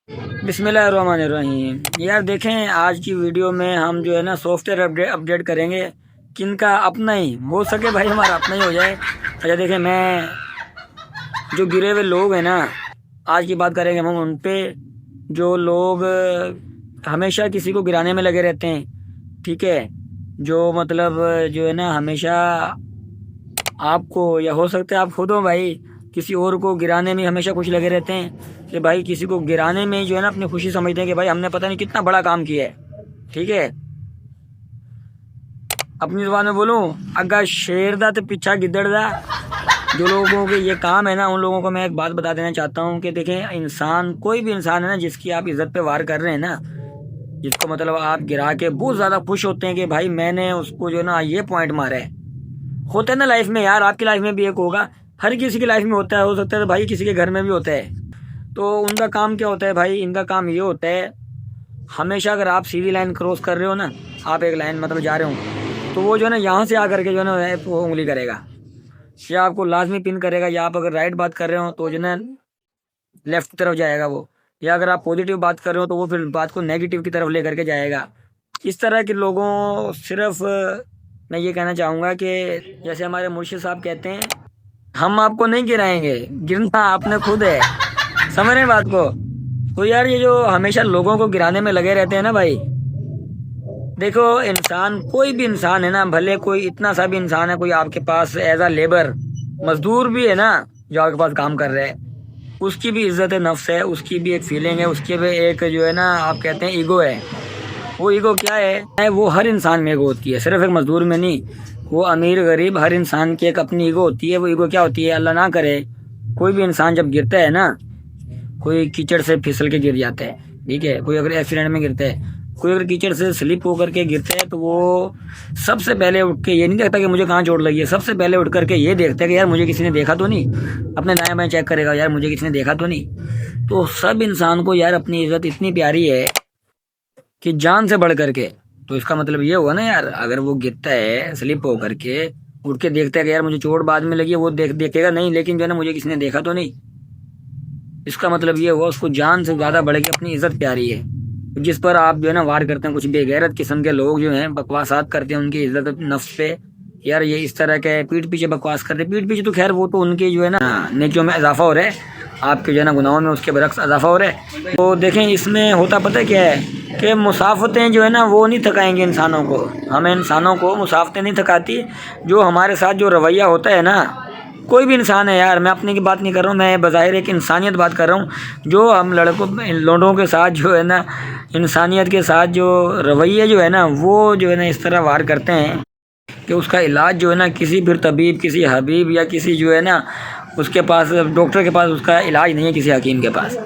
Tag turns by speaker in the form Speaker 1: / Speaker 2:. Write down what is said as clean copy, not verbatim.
Speaker 1: بسم اللہ الرحمن الرحیم۔ یار دیکھیں، آج کی ویڈیو میں ہم جو ہے نا سافٹ ویئر اپڈیٹ کریں گے، کن کا اپنا ہی ہو سکے بھائی، ہمارا اپنا ہی ہو جائے۔ اچھا دیکھیں، میں جو گرے ہوئے لوگ ہیں نا، آج کی بات کریں گے ہم ان پہ، جو لوگ ہمیشہ کسی کو گرانے میں لگے رہتے ہیں، ٹھیک ہے، جو مطلب جو ہے نا ہمیشہ آپ کو، یا ہو سکتا ہے آپ خود ہو بھائی، کسی اور کو گرانے میں ہمیشہ خوش لگے رہتے ہیں کہ بھائی کسی کو گرانے میں جو ہے نا اپنی خوشی سمجھتے ہیں کہ بھائی ہم نے پتہ نہیں کتنا بڑا کام کیا ہے، ٹھیک ہے۔ اپنی زبان میں بولوں، اگر شیر دا تو پیچھا گدڑ دا، جو لوگوں کے یہ کام ہے نا، ان لوگوں کو میں ایک بات بتا دینا چاہتا ہوں کہ دیکھیں، انسان کوئی بھی انسان ہے نا جس کی آپ عزت پہ وار کر رہے ہیں نا، جس کو مطلب آپ گرا کے بہت زیادہ خوش ہوتے ہیں کہ بھائی میں نے اس کو جو ہے نا یہ پوائنٹ مارا ہے، ہوتا ہے نا لائف میں یار، آپ کی لائف میں بھی ایک ہوگا، ہر کسی کی لائف میں ہوتا ہے، ہو سکتا ہے تو بھائی کسی کے گھر میں بھی ہوتا ہے۔ تو ان کا کام کیا ہوتا ہے بھائی؟ ان کا کام یہ ہوتا ہے، ہمیشہ اگر آپ سیدھی لائن کراس کر رہے ہو نا، آپ ایک لائن مطلب جا رہے ہو، تو وہ جو ہے نا یہاں سے آ کر کے جو ہے نا وہ انگلی کرے گا، یا آپ کو لازمی پن کرے گا، یا آپ اگر رائٹ بات کر رہے ہو تو جو ہے نا لیفٹ کی طرف جائے گا وہ، یا اگر آپ پازیٹیو بات کر رہے ہو تو وہ پھر بات کو نیگیٹو کی طرف لے کر کے جائے گا۔ اس طرح کے لوگوں، صرف میں یہ کہنا چاہوں گا کہ جیسے ہمارے مرشد صاحب کہتے ہیں، ہم آپ کو نہیں گرائیں گے، گرنا آپ نے خود ہے، سمجھ رہے ہیں بات کو؟ تو یار یہ جو ہمیشہ لوگوں کو گرانے میں لگے رہتے ہیں نا بھائی، دیکھو انسان، کوئی بھی انسان ہے نا، بھلے کوئی اتنا سا بھی انسان ہے، کوئی آپ کے پاس ایز اے لیبر مزدور بھی ہے نا جو آپ کے پاس کام کر رہے ہیں، اس کی بھی عزت نفس ہے، اس کی بھی ایک فیلنگ ہے، اس کی بھی ایک جو ہے نا آپ کہتے ہیں ایگو ہے۔ وہ ایگو کیا ہے؟ وہ ہر انسان میں ایگو ہوتی ہے، صرف ایک مزدور میں نہیں، وہ امیر غریب ہر انسان کی ایک اپنی ایگو ہوتی ہے۔ وہ ایگو کیا ہوتی ہے؟ اللہ نہ کرے کوئی بھی انسان جب گرتا ہے نا، کوئی کیچڑ سے پھسل کے گر جاتا ہے، ٹھیک ہے، کوئی اگر ایکسیڈنٹ میں گرتا ہے، کوئی اگر کیچڑ سے سلپ ہو کر کے گرتا ہے، تو وہ سب سے پہلے اٹھ کے یہ نہیں دیکھتا کہ مجھے کہاں چوٹ لگی ہے، سب سے پہلے اٹھ کر کے یہ دیکھتا ہے کہ یار مجھے کسی نے دیکھا تو نہیں، اپنے دائیں بائیں چیک کرے گا، یار مجھے کسی نے دیکھا تو نہیں۔ تو سب انسان کو یار اپنی عزت اتنی پیاری ہے کہ جان سے بڑھ کر کے، تو اس کا مطلب یہ ہوا نا یار، اگر وہ گرتا ہے سلپ ہو کر کے، اٹھ کے دیکھتا ہے کہ یار مجھے چوٹ بعد میں لگی ہے، وہ دیکھے گا نہیں، لیکن جو ہے نا مجھے کسی نے دیکھا تو نہیں، اس کا مطلب یہ ہوا اس کو جان سے زیادہ بڑھ کے اپنی عزت پیاری ہے۔ جس پر آپ جو ہے نا وار کرتے ہیں، کچھ بے غیرت قسم کے لوگ جو ہیں بکواسات کرتے ہیں ان کی عزت نفس پہ، یار یہ اس طرح کے پیٹھ پیچھے بکواس کرتے ہیں، پیٹھ پیچھے تو خیر وہ تو ان کے جو ہے نا نیکیوں میں اضافہ ہو رہا ہے، آپ کے جو ہے نا گناہوں میں اس کے برعکس اضافہ ہو رہا ہے۔ تو دیکھیں اس میں ہوتا پتہ کیا ہے کہ مسافتیں جو ہے نا وہ نہیں تھکائیں گے انسانوں کو، ہمیں انسانوں کو مسافتیں نہیں تھکاتی، جو ہمارے ساتھ جو رویہ ہوتا ہے نا، کوئی بھی انسان ہے یار، میں اپنے کی بات نہیں کر رہا ہوں، میں بظاہر ایک انسانیت بات کر رہا ہوں، جو ہم لوگوں کے ساتھ جو ہے نا، انسانیت کے ساتھ جو رویے جو ہے نا، وہ جو ہے نا اس طرح وار کرتے ہیں کہ اس کا علاج جو ہے نا کسی پھر طبیب، کسی حبیب، یا کسی جو ہے نا اس کے پاس ڈاکٹر کے پاس اس کا علاج نہیں ہے، کسی حکیم کے پاس،